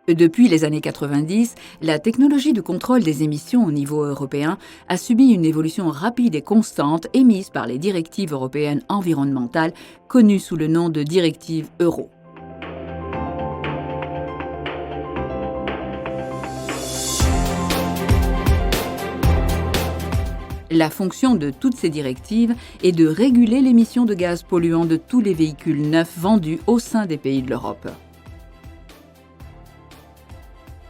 Depuis les années 90, la technologie de contrôle des émissions au niveau européen a subi une évolution rapide et constante émise par les directives européennes environnementales, connues sous le nom de directives Euro. La fonction de toutes ces directives est de réguler l'émission de gaz polluants de tous les véhicules neufs vendus au sein des pays de l'Europe.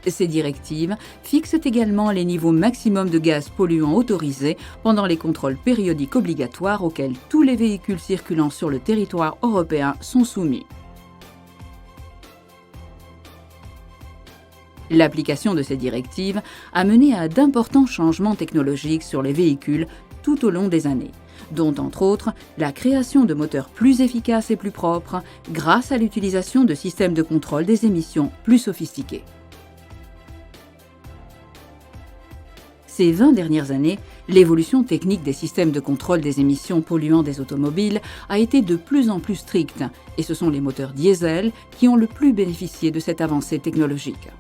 Ces directives fixent également les niveaux maximums de gaz polluants autorisés pendant les contrôles périodiques obligatoires auxquels tous les véhicules circulant sur le territoire européen sont soumis. L'application de ces directives a mené à d'importants changements technologiques sur les véhicules tout au long des années, dont entre autres la création de moteurs plus efficaces et plus propres grâce à l'utilisation de systèmes de contrôle des émissions plus sophistiqués. Ces 20 dernières années, l'évolution technique des systèmes de contrôle des émissions polluants des automobiles a été de plus en plus stricte, et ce sont les moteurs diesel qui ont le plus bénéficié de cette avancée technologique.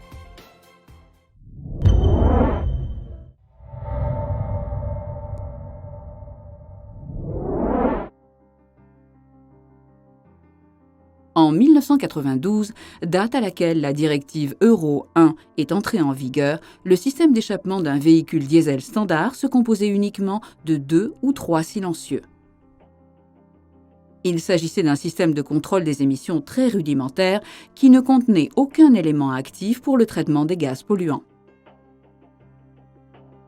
En 1992, date à laquelle la directive Euro 1 est entrée en vigueur, le système d'échappement d'un véhicule diesel standard se composait uniquement de 2 ou 3 silencieux. Il s'agissait d'un système de contrôle des émissions très rudimentaire qui ne contenait aucun élément actif pour le traitement des gaz polluants.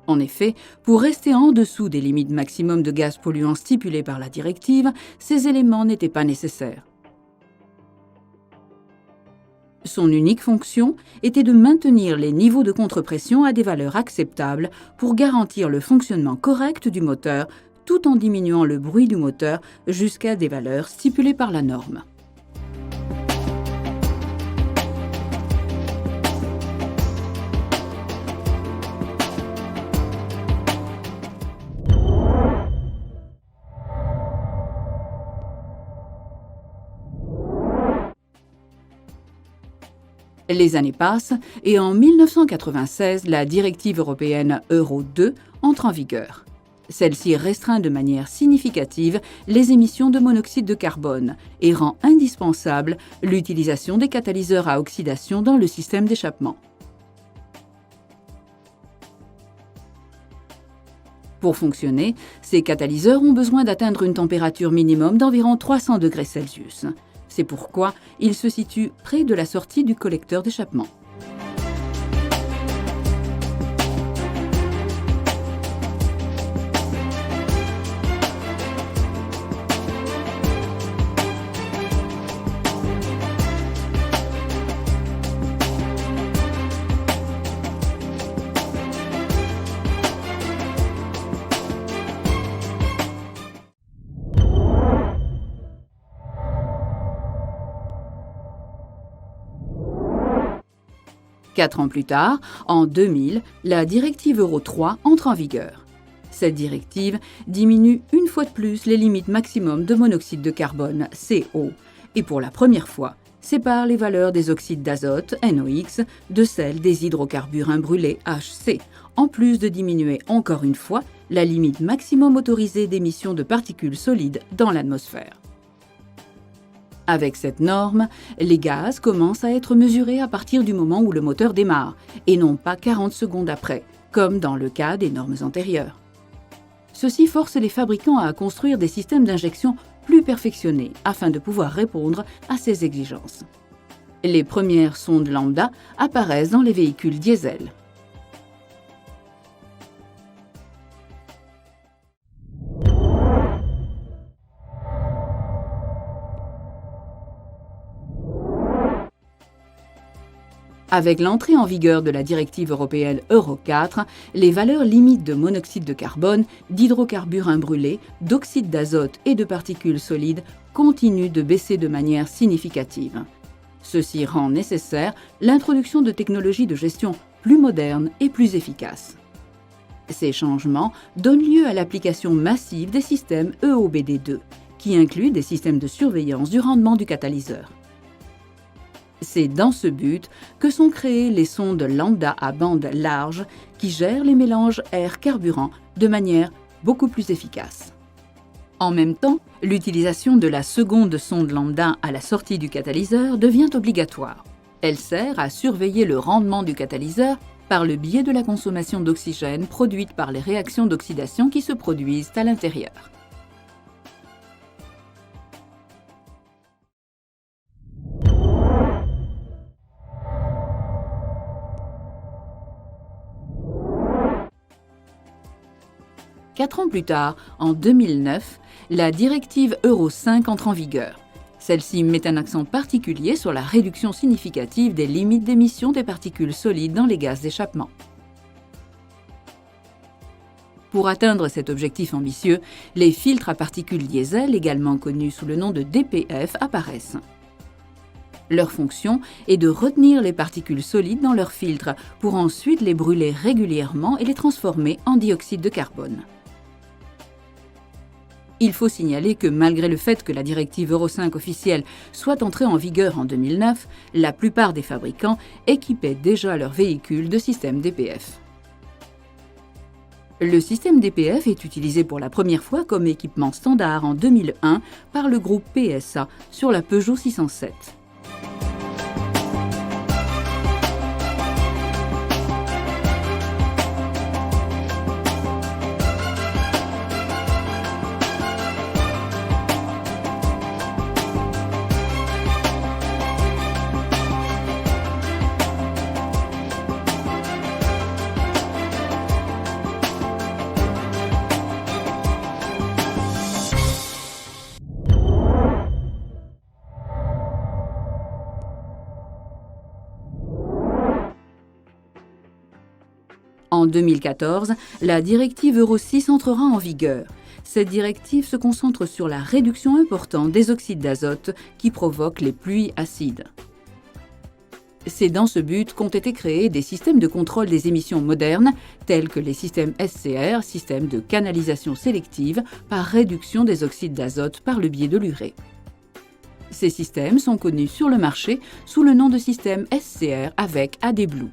En effet, pour rester en dessous des limites maximum de gaz polluants stipulées par la directive, ces éléments n'étaient pas nécessaires. Son unique fonction était de maintenir les niveaux de contrepression à des valeurs acceptables pour garantir le fonctionnement correct du moteur tout en diminuant le bruit du moteur jusqu'à des valeurs stipulées par la norme. Les années passent et en 1996, la directive européenne Euro 2 entre en vigueur. Celle-ci restreint de manière significative les émissions de monoxyde de carbone et rend indispensable l'utilisation des catalyseurs à oxydation dans le système d'échappement. Pour fonctionner, ces catalyseurs ont besoin d'atteindre une température minimum d'environ 300 degrés Celsius. C'est pourquoi il se situe près de la sortie du collecteur d'échappement. Quatre ans plus tard, en 2000, la directive Euro 3 entre en vigueur. Cette directive diminue une fois de plus les limites maximum de monoxyde de carbone, CO, et pour la première fois, sépare les valeurs des oxydes d'azote, NOx, de celles des hydrocarbures imbrûlés, HC, en plus de diminuer encore une fois la limite maximum autorisée d'émission de particules solides dans l'atmosphère. Avec cette norme, les gaz commencent à être mesurés à partir du moment où le moteur démarre, et non pas 40 secondes après, comme dans le cas des normes antérieures. Ceci force les fabricants à construire des systèmes d'injection plus perfectionnés afin de pouvoir répondre à ces exigences. Les premières sondes lambda apparaissent dans les véhicules diesel. Avec l'entrée en vigueur de la directive européenne Euro 4, les valeurs limites de monoxyde de carbone, d'hydrocarbures imbrûlés, d'oxyde d'azote et de particules solides continuent de baisser de manière significative. Ceci rend nécessaire l'introduction de technologies de gestion plus modernes et plus efficaces. Ces changements donnent lieu à l'application massive des systèmes EOBD2, qui incluent des systèmes de surveillance du rendement du catalyseur. C'est dans ce but que sont créées les sondes lambda à bande large qui gèrent les mélanges air-carburant de manière beaucoup plus efficace. En même temps, l'utilisation de la seconde sonde lambda à la sortie du catalyseur devient obligatoire. Elle sert à surveiller le rendement du catalyseur par le biais de la consommation d'oxygène produite par les réactions d'oxydation qui se produisent à l'intérieur. Quatre ans plus tard, en 2009, la directive Euro 5 entre en vigueur. Celle-ci met un accent particulier sur la réduction significative des limites d'émission des particules solides dans les gaz d'échappement. Pour atteindre cet objectif ambitieux, les filtres à particules diesel, également connus sous le nom de DPF, apparaissent. Leur fonction est de retenir les particules solides dans leurs filtres pour ensuite les brûler régulièrement et les transformer en dioxyde de carbone. Il faut signaler que malgré le fait que la directive Euro 5 officielle soit entrée en vigueur en 2009, la plupart des fabricants équipaient déjà leurs véhicules de système DPF. Le système DPF est utilisé pour la première fois comme équipement standard en 2001 par le groupe PSA sur la Peugeot 607. En 2014, la directive Euro 6 entrera en vigueur. Cette directive se concentre sur la réduction importante des oxydes d'azote qui provoquent les pluies acides. C'est dans ce but qu'ont été créés des systèmes de contrôle des émissions modernes, tels que les systèmes SCR, systèmes de canalisation sélective par réduction des oxydes d'azote par le biais de l'urée. Ces systèmes sont connus sur le marché sous le nom de système SCR avec AdBlue.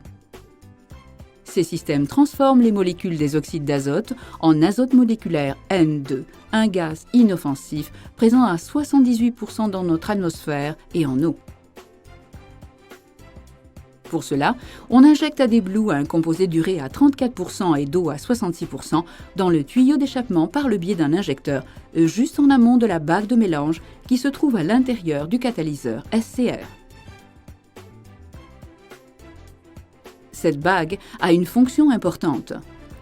Ces systèmes transforment les molécules des oxydes d'azote en azote moléculaire N2, un gaz inoffensif présent à 78% dans notre atmosphère et en eau. Pour cela, on injecte AdBlue, un composé d'urée à 34% et d'eau à 66%, dans le tuyau d'échappement par le biais d'un injecteur juste en amont de la bague de mélange qui se trouve à l'intérieur du catalyseur SCR. Cette bague a une fonction importante,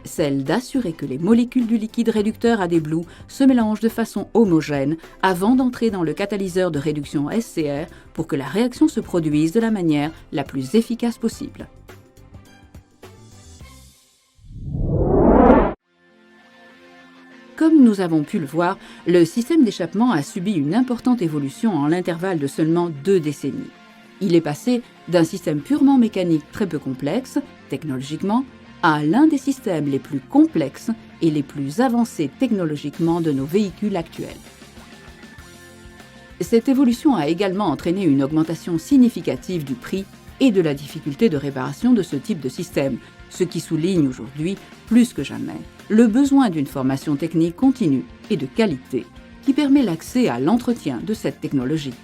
celle d'assurer que les molécules du liquide réducteur AdBlue se mélangent de façon homogène avant d'entrer dans le catalyseur de réduction SCR pour que la réaction se produise de la manière la plus efficace possible. Comme nous avons pu le voir, le système d'échappement a subi une importante évolution en l'intervalle de seulement 2 décennies. Il est passé d'un système purement mécanique très peu complexe, technologiquement, à l'un des systèmes les plus complexes et les plus avancés technologiquement de nos véhicules actuels. Cette évolution a également entraîné une augmentation significative du prix et de la difficulté de réparation de ce type de système, ce qui souligne aujourd'hui, plus que jamais, le besoin d'une formation technique continue et de qualité qui permet l'accès à l'entretien de cette technologie.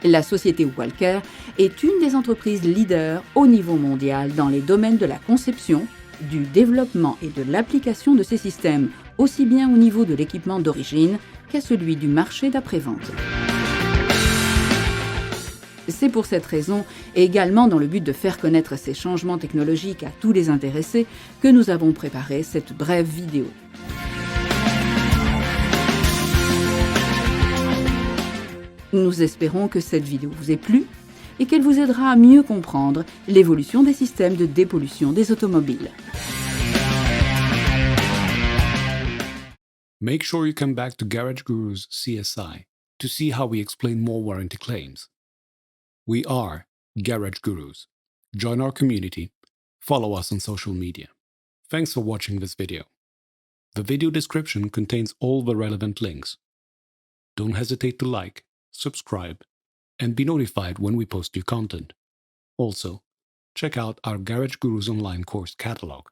La société Walker est une des entreprises leaders au niveau mondial dans les domaines de la conception, du développement et de l'application de ces systèmes, aussi bien au niveau de l'équipement d'origine qu'à celui du marché d'après-vente. C'est pour cette raison, et également dans le but de faire connaître ces changements technologiques à tous les intéressés, que nous avons préparé cette brève vidéo. Nous espérons que cette vidéo vous ait plu et qu'elle vous aidera à mieux comprendre l'évolution des systèmes de dépollution des automobiles. Make sure you come back to Garage Gurus CSI to see how we explain more warranty claims. We are Garage Gurus. Join our community. Follow us on social media. Thanks for watching this video. The video description contains all the relevant links. Don't hesitate to like, subscribe, and be notified when we post new content. Also, check out our Garage Gurus online course catalog